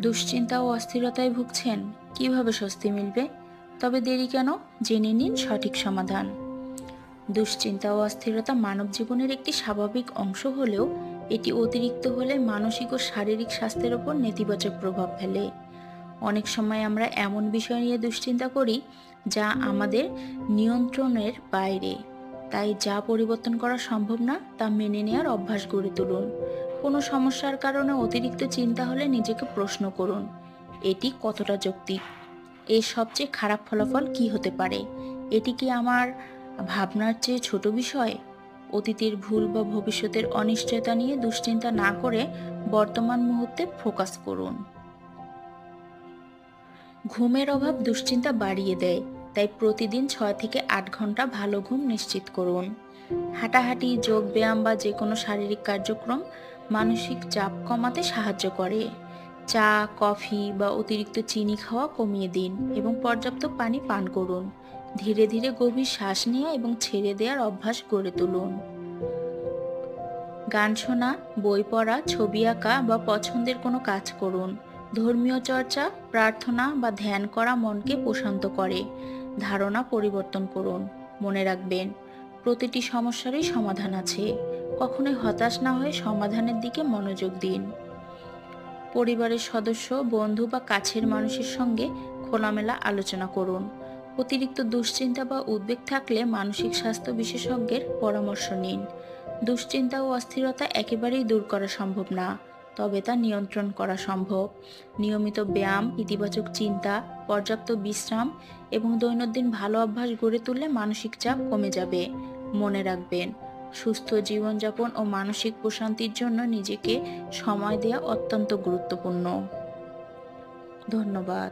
দুশ্চিন্তা ও অস্থিরতায় ভুগছেন? কিভাবে স্বস্তি মিলবে? তবে দেরি কেন? জেনে নিন সঠিক সমাধান। দুশ্চিন্তা ও অস্থিরতা মানব জীবনের একটি স্বাভাবিক অংশ হলেও এটি অতিরিক্ত হলে মানসিক ও শারীরিক স্বাস্থ্যের ওপর নেতিবাচক প্রভাব ফেলে। অনেক সময় আমরা এমন বিষয় নিয়ে দুশ্চিন্তা করি যা আমাদের নিয়ন্ত্রণের বাইরে। তাই যা পরিবর্তন করা সম্ভব না তা মেনে নেওয়ার অভ্যাস গড়ে তুলুন। কোনো সমস্যার কারণে অতিরিক্ত চিন্তা হলে নিজেকে প্রশ্ন করুন, এটি কতটা যৌক্তিক? এর সবচেয়ে খারাপ ফলাফল কি হতে পারে? এটি কি আমার ভাবনার চেয়ে ছোট বিষয়? অতীতের ভুল বা ভবিষ্যতের অনিশ্চয়তা নিয়ে দুশ্চিন্তা না করে বর্তমান মুহূর্তে ফোকাস করুন। ঘুমের অভাব দুশ্চিন্তা বাড়িয়ে দেয়, তাই প্রতিদিন 6 থেকে 8 ঘন্টা ভালো ঘুম নিশ্চিত করুন। হাঁটাহাঁটি, যোগ ব্যায়াম বা যে কোনো শারীরিক কার্যক্রম মানসিক চাপ কমাতে সাহায্য করে। চা, কফি বা অতিরিক্ত চিনি খাওয়া কমিয়ে দিন এবং পর্যাপ্ত পানি পান করুন। ধীরে ধীরে গভীর শ্বাস নেওয়া এবং ছেড়ে দেওয়ার অভ্যাস গড়ে তুলুন। গান শোনা, বই পড়া, ছবি আঁকা বা পছন্দের কোনো কাজ করুন। ধর্মীয় চর্চা, প্রার্থনা বা ধ্যান করা মনকে প্রশান্ত করে। ধারণা পরিবর্তন করুন। মনে রাখবেন, প্রতিটি সমস্যারই সমাধান আছে। কখনোই হতাশ না হয়ে সমাধানের দিকে মনোযোগ দিন। পরিবারের সদস্য, বন্ধু বা কাছের মানুষের সঙ্গে খোলামেলা আলোচনা করুন। অতিরিক্ত দুশ্চিন্তা বা উদ্বেগ থাকলে মানসিক স্বাস্থ্য বিশেষজ্ঞের পরামর্শ নিন। দুশ্চিন্তা ও অস্থিরতা একেবারেই দূর করা সম্ভব না, তবে তা নিয়ন্ত্রণ করা সম্ভব। নিয়মিত ব্যায়াম, ইতিবাচক চিন্তা, পর্যাপ্ত বিশ্রাম এবং দৈনন্দিন ভালো অভ্যাস গড়ে তুললে মানসিক চাপ কমে যাবে। মনে রাখবেন, সুস্থ জীবনযাপন ও মানসিক প্রশান্তির জন্য নিজেকে সময় দেওয়া অত্যন্ত গুরুত্বপূর্ণ। ধন্যবাদ।